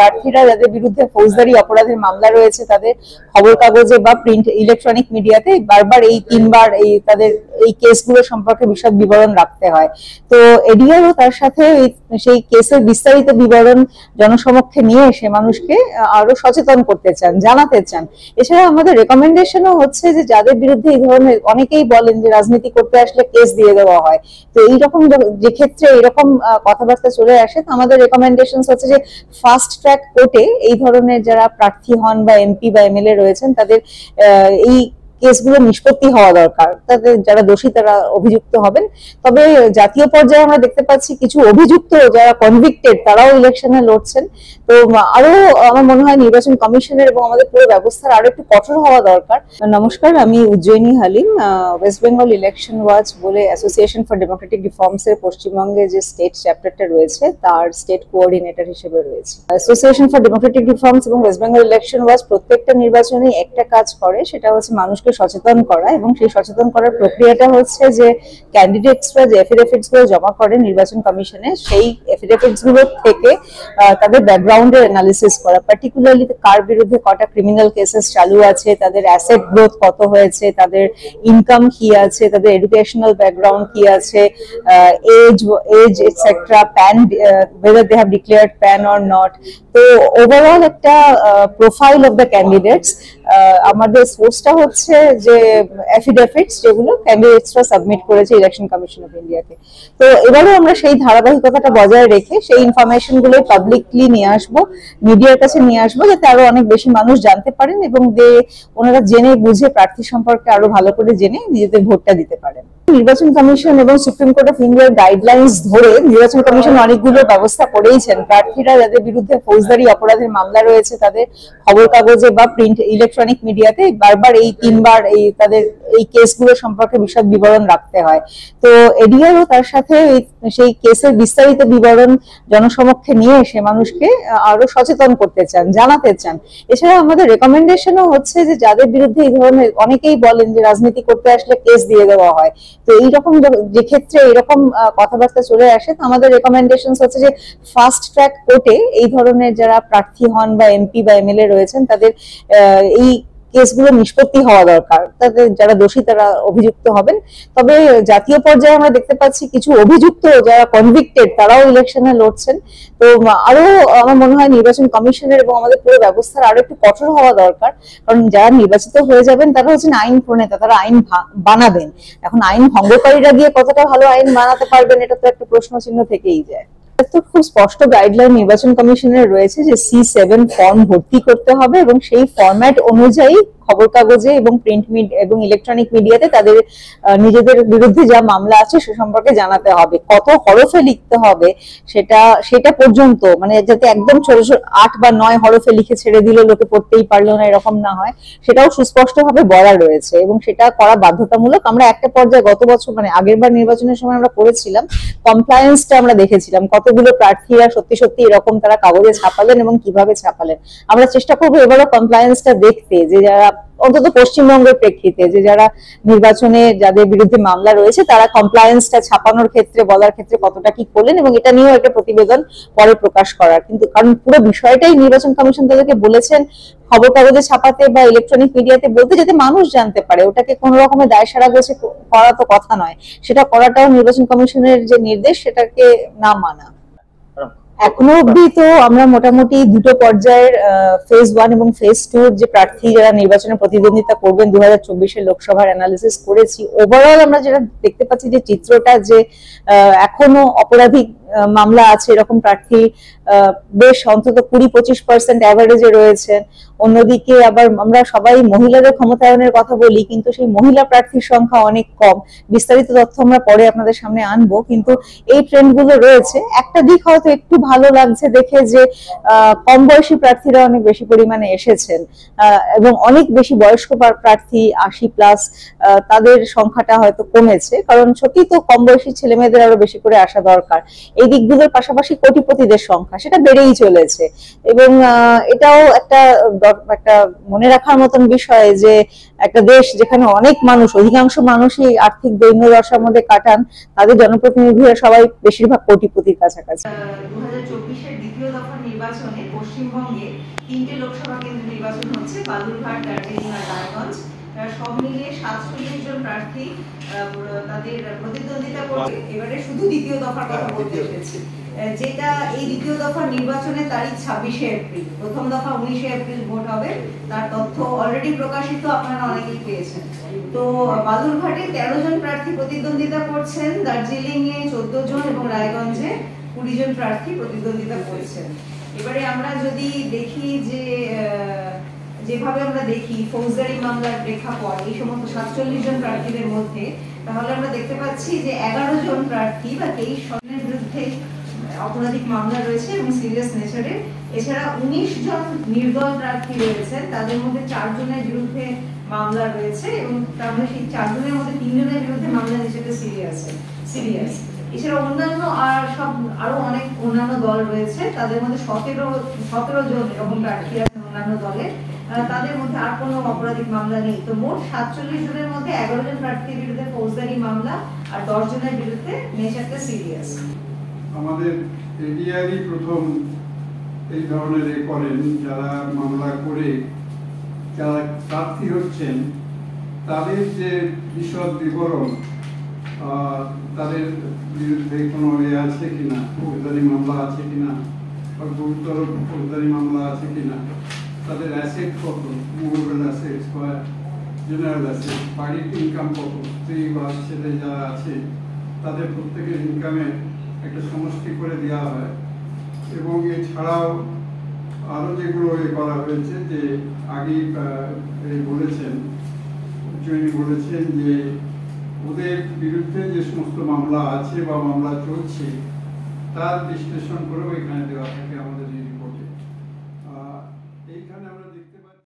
প্রার্থীরা যাদের বিরুদ্ধে ফৌজদারি অপরাধের মামলা রয়েছে তাদের খবর কাগজে বা প্রিন্ট ইলেকট্রনিক মিডিয়াতে বারবার এই 3বার এই তাদের এই কেসগুলো সম্পর্কে বিশদ বিবরণ রাখতে হয়। তো এডিআরও তার সাথে সেই কেসের বিস্তারিত বিবরণ জনসমক্ষে নিয়ে এসে মানুষকে আরো সচেতন করতে চান, জানাতে চান। এছাড়া আমাদের রেকমেন্ডেশনও হচ্ছে যে যাদের বিরুদ্ধে এই ধরনের, অনেকেই বলেন যে রাজনীতি করতে আসলে কেস দিয়ে দেওয়া হয়, তো এইরকম যে ক্ষেত্রে এরকম কথাবার্তা চলে আসে, তো আমাদের রেকমেন্ডেশন হচ্ছে যে ফাস্ট ট্র্যাক কোর্টে এই ধরনের যারা প্রার্থী হন বা এমপি বা এমএলএ রয়েছেন তাদের এই কেসগুলো নিষ্পত্তি হওয়া দরকার, তাদের যারা দোষী তারা অভিযুক্ত হবেন। তবে জাতীয় পর্যায়ে আমরা দেখতে পাচ্ছি কিছু অভিযুক্ত যারা কনভিক্টেড তারাও ইলেকশনে লড়ছেন। তো আরো আমার মনে হয় নির্বাচন কমিশনের এবং আমাদের পুরো ব্যবস্থার আরো একটু কঠোর হওয়া দরকার। নমস্কার, আমি Ujjayini Halim, West Bengal election watch বলে অ্যাসোসিয়েশন ফর ডেমোক্রেটিক রিফর্মস এর পশ্চিমবঙ্গে যে স্টেট চ্যাপ্টারটা রয়েছে তার স্টেট কোঅর্ডিনেটর হিসেবে রয়েছে। অ্যাসোসিয়েশন ফর ডেমোক্রেটিক রিফর্মস এবং ওয়েস্ট বেঙ্গল ইলেকশন ওয়াচ প্রত্যেকটা নির্বাচনে একটা কাজ করে, সেটা হচ্ছে মানুষকে সচেতন করা, এবং সেই সচেতন করার প্রক্রিয়াটা হচ্ছে যে ক্যান্ডিডেটসরা যে এফিডেভিটস গুলো জমা করে নির্বাচন কমিশনে, সেই এফিডেভিটস গুলো থেকে তাদের ব্যাকগ্রাউন্ডের অ্যানালিসিস করা, পার্টিকুলারলি কার বিরুদ্ধে কটা ক্রিমিনাল কেসেস চালু আছে, তাদের অ্যাসেট গ্রোথ কত হয়েছে, তাদের ইনকাম কি আছে, তাদের এডুকেশনাল ব্যাকগ্রাউন্ড কি আছে, as etcetera, PAN whether they have declared PAN or not। তো ওভারঅল একটা প্রোফাইল অফ দ্য ক্যান্ডিডেটস। আমাদের সোর্সটা হচ্ছে যে এফিডেভিটস যেগুলো ক্যান্ডিডেটসরা সাবমিট করেছে ইলেকশন কমিশন অফ ইন্ডিয়াকে। তো এবারও আমরা সেই ধারাবাহিকতাটা বজায় রেখে সেই ইনফরমেশন গুলো পাবলিকলি নিয়ে আসবো, মিডিয়ার কাছে নিয়ে আসবো, যাতে আরো অনেক বেশি মানুষ জানতে পারেন এবং ওনারা জেনে বুঝে প্রার্থী সম্পর্কে আরো ভালো করে জেনে নিজেদের ভোটটা দিতে পারেন। নির্বাচন কমিশন এবং সুপ্রিম কোর্ট অফ ইন্ডিয়ার গাইডলাইন্স ধরে নির্বাচন কমিশন অনেকগুলো ব্যবস্থা করেইছেন। প্রার্থীরা যাদের বিরুদ্ধে ফৌজদারি অপরাধের মামলা রয়েছে তাদের খবর কাগজে বা প্রিন্ট ইলেকট্রনিক মিডিয়াতে বারবার এই 3বার এই তাদের এই কেসগুলো সম্পর্কে বিশদ বিবরণ রাখতে হয়। তো এডিআরও তার সাথে সেই কেসের বিস্তারিত বিবরণ জনসমক্ষে নিয়ে এসে মানুষকে আরো সচেতন করতে চান, জানাতে চান। এছাড়া আমাদের রেকমেন্ডেশনও হচ্ছে যে যাদের বিরুদ্ধে এই ধরনের, অনেকেই বলেন যে রাজনীতি করতে আসলে কেস দিয়ে দেওয়া হয়, তো এইরকম যে ক্ষেত্রে এরকম কথাবার্তা চলে আসে, তো আমাদের রেকমেন্ডেশন হচ্ছে যে ফাস্ট ট্র্যাক কোর্টে এই ধরনের যারা প্রার্থী হন বা এমপি বা এমএলএ রয়েছেন তাদের এই কেসগুলো নিষ্পত্তি হওয়া দরকার, তাদের যারা দোষী তারা অভিযুক্ত হবেন। তবে জাতীয় পর্যায়ে আমরা দেখতে পাচ্ছি কিছু অভিযুক্ত যারা কনভিক্টেড তারাও ইলেকশনে লড়ছেন। তো আরো আমার মনে হয় নির্বাচন কমিশনের এবং আমাদের পুরো ব্যবস্থার আরো একটু কঠোর হওয়া দরকার, কারণ যারা নির্বাচিত হয়ে যাবেন তারা হচ্ছেন আইন প্রণেতা, তারা আইন বানাবেন। এখন আইন ভঙ্গকারীরা গিয়ে কতটা ভালো আইন বানাতে পারবেন এটা তো একটা প্রশ্ন চিহ্ন থেকেই যায়। তো খুব স্পষ্ট গাইডলাইন নির্বাচন কমিশনের রয়েছে যে C7 ফর্ম ভর্তি করতে হবে এবং সেই ফরম্যাট অনুযায়ী খবর কাগজে এবং প্রিন্ট এবং ইলেকট্রনিক মিডিয়াতে তাদের নিজেদের বিরুদ্ধে যা মামলা আছে সে সম্পর্কে জানাতে হবে। কত হরফে লিখতে হবে সেটা পর্যন্ত, মানে যাতে একদম ছোট ছোট 8 বা 9 হরফে লিখে ছেড়ে দিলে লোকে পড়তেই পারলো না এরকম না হয়, সেটাও সুস্পষ্টভাবে বলা রয়েছে এবং সেটা করা বাধ্যতামূলক। আমরা একটা পর্যায়ে গত বছর মানে আগেরবার নির্বাচনের সময় আমরা করেছিলাম, কমপ্লায়েন্সটা আমরা দেখেছিলাম কতগুলো প্রার্থীরা সত্যি সত্যি এরকম তারা কাগজে ছাপালেন এবং কিভাবে ছাপালেন। আমরা চেষ্টা করবো এবারও কমপ্লায়েন্সটা দেখতে, যে যারা অন্তত পশ্চিমবঙ্গের প্রেক্ষিতে যে যারা নির্বাচনে যাদের বিরুদ্ধে মামলা রয়েছে তারা কমপ্লায়েন্সটা ছাপানোর ক্ষেত্রে বলার ক্ষেত্রে কতটা কি করলেন, এবং এটা নিয়েও একটা প্রতিবেদন পরে প্রকাশ করার। কিন্তু কারণ পুরো বিষয়টাই নির্বাচন কমিশন তাদেরকে বলেছেন খবর কাগজে ছাপাতে বা ইলেকট্রনিক মিডিয়াতে বলতে, যাতে মানুষ জানতে পারে। ওটাকে কোনো রকমের দায়সারা গোছে করা তো কথা নয়, সেটা করাটাও নির্বাচন কমিশনের যে নির্দেশ সেটাকে না মানা। এখনো অব্দি তো আমরা মোটামুটি দুটো পর্যায়ের ফেজ 1 এবং ফেজ 2 যে প্রার্থী যারা নির্বাচনে প্রতিদ্বন্দ্বিতা করবেন 2024 লোকসভার অ্যানালিসিস করেছি। ওভারঅল আমরা যেটা দেখতে পাচ্ছি যে চিত্রটা যে এখনো অপরাধিক মামলা আছে এরকম প্রার্থী বেশ অন্তত 20-25% অ্যাভারেজে রয়েছেন। অন্যদিকে আবার আমরা সবাই মহিলাদের ক্ষমতায়নের কথা বলি, কিন্তু সেই মহিলা প্রার্থীর সংখ্যা অনেক কম। বিস্তারিত তথ্য আমরা পরে আপনাদের সামনে আনবো, কিন্তু এই ট্রেন্ড গুলো রয়েছে। একটা দিক হয়তো একটু ভালো লাগছে দেখে যে কম বয়সী প্রার্থীরা অনেক বেশি পরিমাণে এসেছেন এবং অনেক বেশি বয়স্ক প্রার্থী 80+, তাদের সংখ্যাটা হয়তো কমেছে, কারণ সত্যি তো কম বয়সী ছেলে মেয়েদের আরো বেশি করে আসা দরকার। এই দিকগুলোর পাশাপাশি কোটিপতিদের সংখ্যা সেটা বেড়েই চলেছে। এবং এটাও একটা মনে রাখার মতন বিষয় যে একটা দেশ যেখানে অনেক মানুষ, অধিকাংশ মানুষই আর্থিক দৈন্যদশার মধ্যে কাটান, তাদের জনপ্রতিনিধিরা সবাই বেশিরভাগ কোটিপতির কাছাকাছি। 2024-এর দ্বিতীয় দফা নির্বাচনে পশ্চিমবঙ্গে 3টে লোকসভা কেন্দ্রে নির্বাচন হচ্ছে, বালুরঘাট, দার্জিলিং আর রায়গঞ্জ। সব মিলিয়ে 47 জন প্রার্থী তাদের প্রতিদ্বন্দ্বিতা করবে। এবারে শুধু দ্বিতীয় দফার কথা বলতে এসেছি, যেটা এই দ্বিতীয় দফার নির্বাচনের তারিখ 26শে এপ্রিল। প্রথম দফা 19শে এপ্রিল ভোট হবে, তার তথ্য অলরেডি প্রকাশিত, আপনারা অনেকেই পেয়েছেন। তো বালুরঘাটে 13 জন প্রার্থী প্রতিদ্বন্দ্বিতা করছেন, দার্জিলিং এ 14 জন এবং রায়গঞ্জে 20 জন প্রার্থী প্রতিদ্বন্দ্বিতা করছেন। এবারে আমরা যদি দেখি যে যেভাবে আমরা দেখি ফৌজদারি মামলার প্রেক্ষাপট এই সমস্ত 47 জন প্রার্থীদের মধ্যে, তাহলে আমরা দেখতে পাচ্ছি যে 11 জন প্রার্থী বা 23 জনের বিরুদ্ধে অপরাধিক মামলা রয়েছে এবং সিরিয়াস নেচারে। এছাড়া 19 জন নির্দল প্রার্থী রয়েছেন, তাদের মধ্যে 4 জনের বিরুদ্ধে মামলা রয়েছে এবং তার মধ্যে সেই 4 জনের মধ্যে 3 জনের বিরুদ্ধে মামলা হিসেবে সিরিয়াস। এছাড়া অন্যান্য আরো অনেক অন্যান্য দল রয়েছে, তাদের মধ্যে 17 জন এরকম প্রার্থী আছেন অন্যান্য দলে, তাদের মধ্যে আর কোনো অপরাধিক মামলা নেই। তো মোট 47 জনের মধ্যে 11 জন প্রার্থীর বিরুদ্ধে ফৌজদারি মামলা আর 10 জনের বিরুদ্ধে নেচারটা সিরিয়াস। আমাদের এডিআরই প্রথম এই ধরনের করেন, যারা মামলা করে যারা প্রার্থী হচ্ছেন তাদের যে বিশদ বিবরণ, তাদের বিরুদ্ধে কোনো আছে কিনা, ফৌজদারি মামলা আছে কিনা বা গুরুতর ফৌজদারি মামলা আছে কিনা, তাদের অ্যাসেট কত, মুভেবল অ্যাসেটস বা জেনারেল অ্যাসেট, বাড়ির ইনকাম কত, স্ত্রী বা ছেলে যারা আছে তাদের প্রত্যেকের ইনকামের একটা সমষ্টি করে দেওয়া হয়। এবং এছাড়াও আরও যেগুলো করা হয়েছে, যে আগেই বলেছেন যে ওদের বিরুদ্ধে যে সমস্ত মামলা আছে বা মামলা চলছে তার বিশ্লেষণ করেও এখানে দেওয়া থাকে আমাদের এই রিপোর্টে। এইখানে আমরা